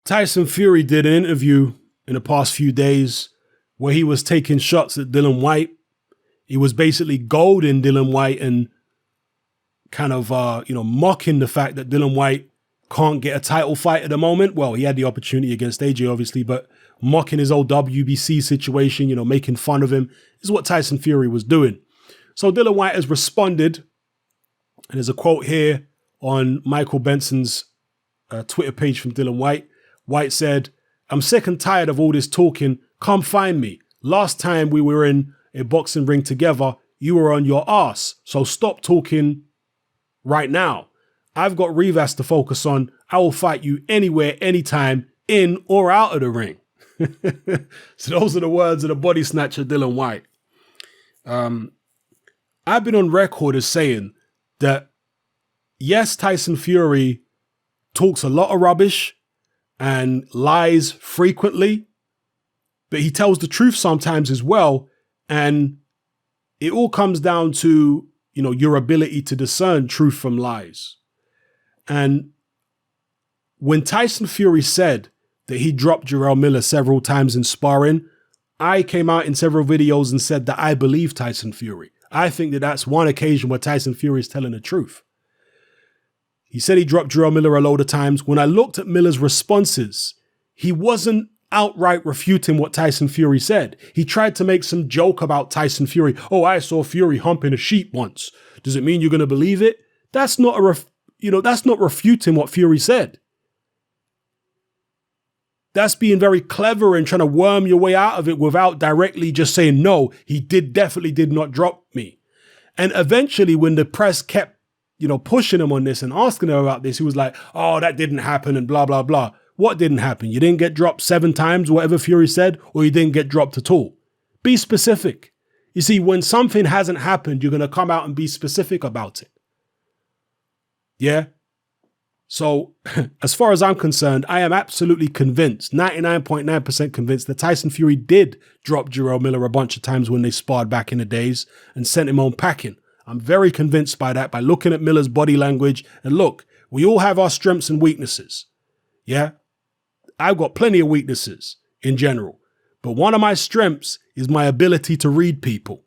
Tyson Fury did an interview in the past few days where he was taking shots at Dillian Whyte. He was basically goading Dillian Whyte and kind of, mocking the fact that Dillian Whyte can't get a title fight at the moment. Well, he had the opportunity against AJ, obviously, but mocking his old WBC situation, making fun of him is what Tyson Fury was doing. So Dillian Whyte has responded, and there's a quote here on Michael Benson's Twitter page from Dillian Whyte. Whyte said, "I'm sick and tired of all this talking. Come find me. Last time we were in a boxing ring together, you were on your ass. So stop talking right now. I've got Rivas to focus on. I will fight you anywhere, anytime, in or out of the ring." So those are the words of the body snatcher Dillian Whyte. I've been on record as saying that, yes, Tyson Fury talks a lot of rubbish and lies frequently, but he tells the truth sometimes as well. And it all comes down to, your ability to discern truth from lies. And when Tyson Fury said that he dropped Jarrell Miller several times in sparring, I came out in several videos and said that I believe Tyson Fury. I think that that's one occasion where Tyson Fury is telling the truth. He said he dropped Jarrell Miller a load of times. When I looked at Miller's responses, he wasn't outright refuting what Tyson Fury said. He tried to make some joke about Tyson Fury. "Oh, I saw Fury humping a sheep once. Does it mean you're going to believe it?" That's not that's not refuting what Fury said. That's being very clever and trying to worm your way out of it without directly just saying, "No, he definitely did not drop me." And eventually when the press kept, pushing him on this and asking him about this, he was like, "Oh, that didn't happen," and blah, blah, blah. What didn't happen? You didn't get dropped 7 times, whatever Fury said, or you didn't get dropped at all? Be specific. You see, when something hasn't happened, you're going to come out and be specific about it. Yeah? So as far as I'm concerned, I am absolutely convinced, 99.9% convinced that Tyson Fury did drop Jarrell Miller a bunch of times when they sparred back in the days and sent him home packing. I'm very convinced by that, by looking at Miller's body language. And look, we all have our strengths and weaknesses. Yeah? I've got plenty of weaknesses in general, but one of my strengths is my ability to read people.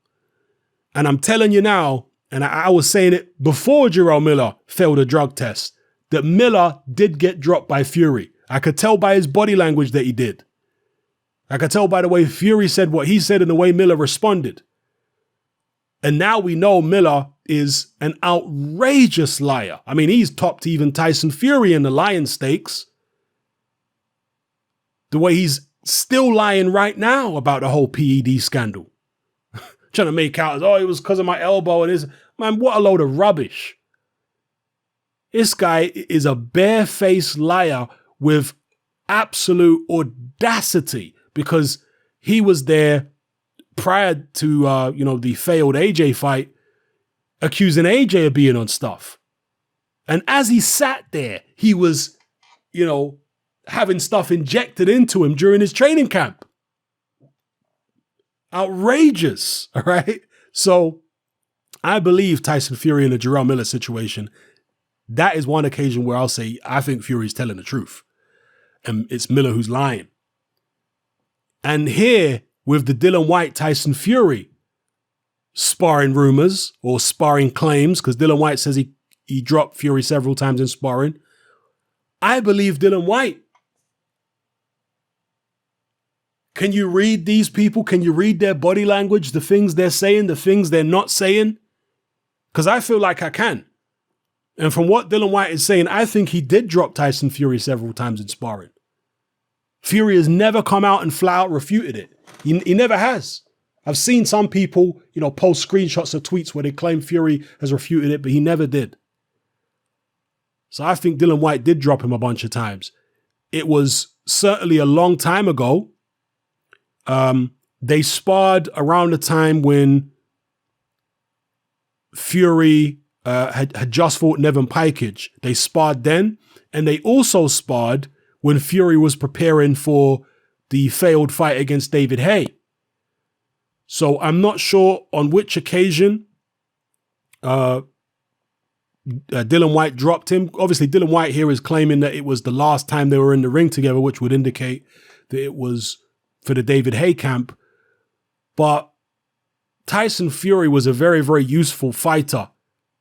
And I'm telling you now, and I was saying it before Jarrell Miller failed a drug test, that Miller did get dropped by Fury. I could tell by his body language that he did. I could tell by the way Fury said what he said and the way Miller responded. And now we know Miller is an outrageous liar. I mean, he's topped even Tyson Fury in the lying stakes. The way he's still lying right now about the whole PED scandal. Trying to make out as, "Oh, it was because of my elbow," and his man, what a load of rubbish. This guy is a barefaced liar with absolute audacity, because he was there prior to, the failed AJ fight, accusing AJ of being on stuff. And as he sat there, he was, having stuff injected into him during his training camp. Outrageous, all right? So I believe Tyson Fury in the Jarrell Miller situation, that is one occasion where I'll say, I think Fury's telling the truth. And it's Miller who's lying. And here, with the Dillian Whyte Tyson Fury sparring rumors or sparring claims, because Dillian Whyte says he dropped Fury several times in sparring, I believe Dillian Whyte. Can you read these people? Can you read their body language, the things they're saying, the things they're not saying? Because I feel like I can. And from what Dillian Whyte is saying, I think he did drop Tyson Fury several times in sparring. Fury has never come out and flat out refuted it. He never has. I've seen some people, post screenshots of tweets where they claim Fury has refuted it, but he never did. So I think Dillian Whyte did drop him a bunch of times. It was certainly a long time ago. They sparred around the time when Fury had just fought Nevin Pikage. They sparred then, and they also sparred when Fury was preparing for the failed fight against David Haye. So I'm not sure on which occasion Dillian Whyte dropped him. Obviously, Dillian Whyte here is claiming that it was the last time they were in the ring together, which would indicate that it was for the David Haye camp. But Tyson Fury was a very, very useful fighter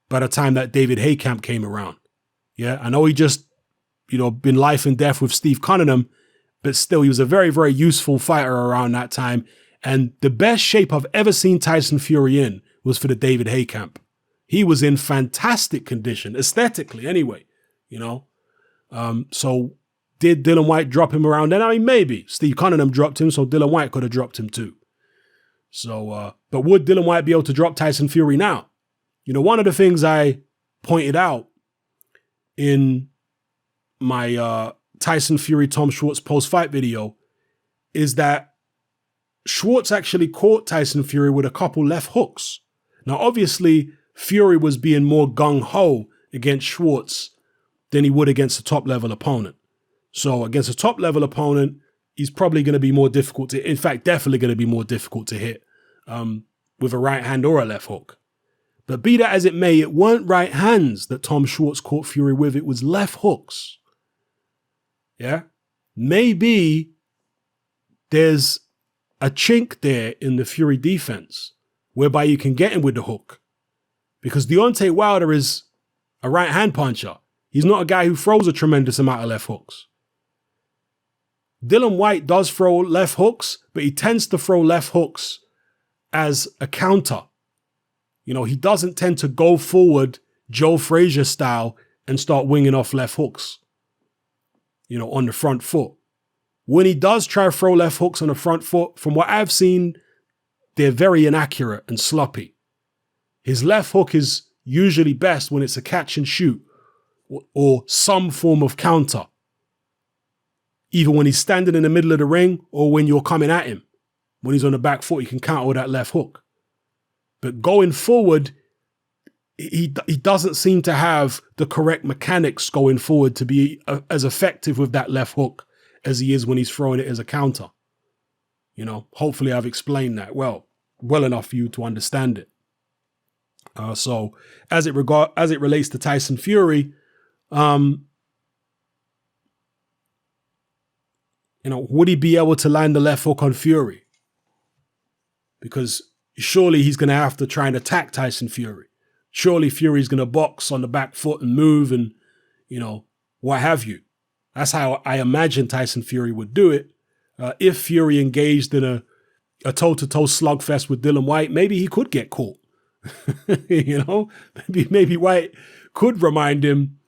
by the time that David Haye camp came around. Yeah, I know he just, been life and death with Steve Cunningham, but still, he was a very, very useful fighter around that time. And the best shape I've ever seen Tyson Fury in was for the David Haye camp. He was in fantastic condition, aesthetically anyway, So did Dillian Whyte drop him around then? I mean, maybe. Steve Cunningham dropped him, so Dillian Whyte could have dropped him too. So, but would Dillian Whyte be able to drop Tyson Fury now? One of the things I pointed out in my Tyson Fury Tom Schwartz post-fight video is that Schwartz actually caught Tyson Fury with a couple left hooks. Now, obviously, Fury was being more gung-ho against Schwartz than he would against a top-level opponent. So against a top-level opponent, he's probably going to be more difficult to, in fact, definitely going to be more difficult to hit with a right hand or a left hook. But be that as it may, it weren't right hands that Tom Schwartz caught Fury with, it was left hooks. Yeah? Maybe there's a chink there in the Fury defense whereby you can get him with the hook. Because Deontay Wilder is a right hand puncher. He's not a guy who throws a tremendous amount of left hooks. Dillian Whyte does throw left hooks, but he tends to throw left hooks as a counter. He doesn't tend to go forward Joe Frazier style and start winging off left hooks, on the front foot. When he does try to throw left hooks on the front foot, from what I've seen, they're very inaccurate and sloppy. His left hook is usually best when it's a catch and shoot or some form of counter. Either when he's standing in the middle of the ring or when you're coming at him. When he's on the back foot, he can counter with that left hook. But going forward, he doesn't seem to have the correct mechanics going forward to be as effective with that left hook as he is when he's throwing it as a counter. Hopefully I've explained that well enough for you to understand it. So as it relates to Tyson Fury, would he be able to land the left hook on Fury? Because surely he's going to have to try and attack Tyson Fury. Surely Fury's going to box on the back foot and move and, what have you. That's how I imagine Tyson Fury would do it. If Fury engaged in a toe-to-toe slugfest with Dillian Whyte, maybe he could get caught. Maybe Whyte could remind him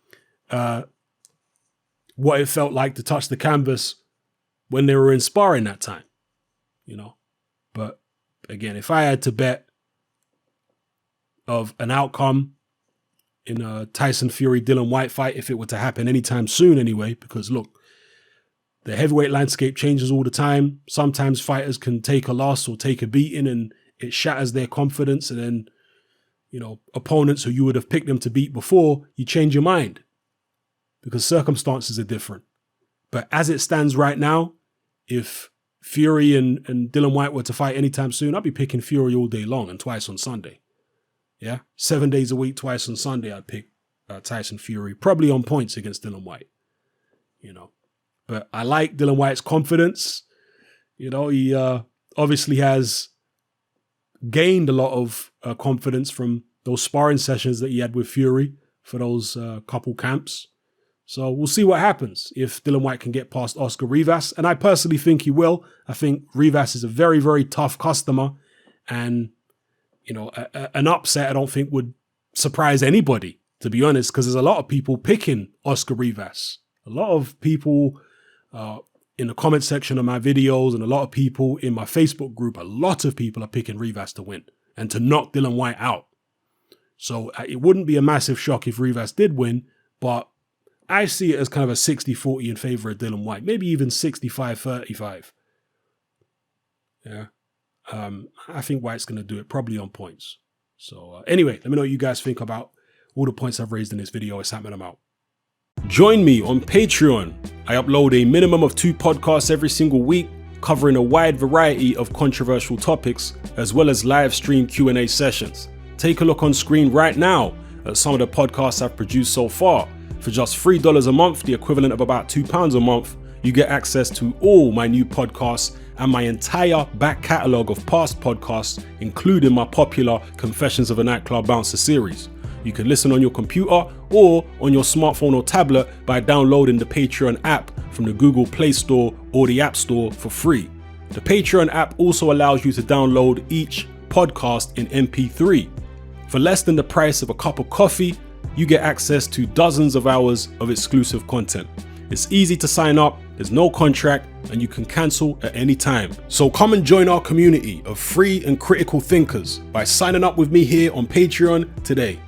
what it felt like to touch the canvas when they were in sparring that time, But again, if I had to bet of an outcome in a Tyson Fury Dillian Whyte fight, if it were to happen anytime soon anyway, because look, the heavyweight landscape changes all the time. Sometimes fighters can take a loss or take a beating and it shatters their confidence, and then opponents who you would have picked them to beat before, you change your mind because circumstances are different. But as it stands right now, if Fury and Dillian Whyte were to fight anytime soon, I'd be picking Fury all day long and twice on Sunday. Yeah, 7 days a week, twice on Sunday, I'd pick Tyson Fury, probably on points against Dillian Whyte. But I like Dillian Whyte's confidence. He obviously has gained a lot of confidence from those sparring sessions that he had with Fury for those couple camps. So we'll see what happens if Dillian Whyte can get past Oscar Rivas. And I personally think he will. I think Rivas is a very, very tough customer. And, an upset I don't think would surprise anybody, to be honest, because there's a lot of people picking Oscar Rivas. A lot of people in the comment section of my videos and a lot of people in my Facebook group, a lot of people are picking Rivas to win and to knock Dillian Whyte out. So it wouldn't be a massive shock if Rivas did win, but I see it as kind of a 60-40 in favor of Dillian Whyte, maybe even 65-35. Yeah. I think Whyte's going to do it probably on points. So anyway, let me know what you guys think about all the points I've raised in this video. It's happening out. Join me on Patreon. I upload a minimum of 2 podcasts every single week, covering a wide variety of controversial topics, as well as live stream Q&A sessions. Take a look on screen right now at some of the podcasts I've produced so far. For just $3 a month, the equivalent of about £2 a month, you get access to all my new podcasts and my entire back catalogue of past podcasts, including my popular Confessions of a Nightclub Bouncer series. You can listen on your computer or on your smartphone or tablet by downloading the Patreon app from the Google Play Store or the App Store for free. The Patreon app also allows you to download each podcast in MP3. For less than the price of a cup of coffee, you get access to dozens of hours of exclusive content. It's easy to sign up, there's no contract, and you can cancel at any time. So come and join our community of free and critical thinkers by signing up with me here on Patreon today.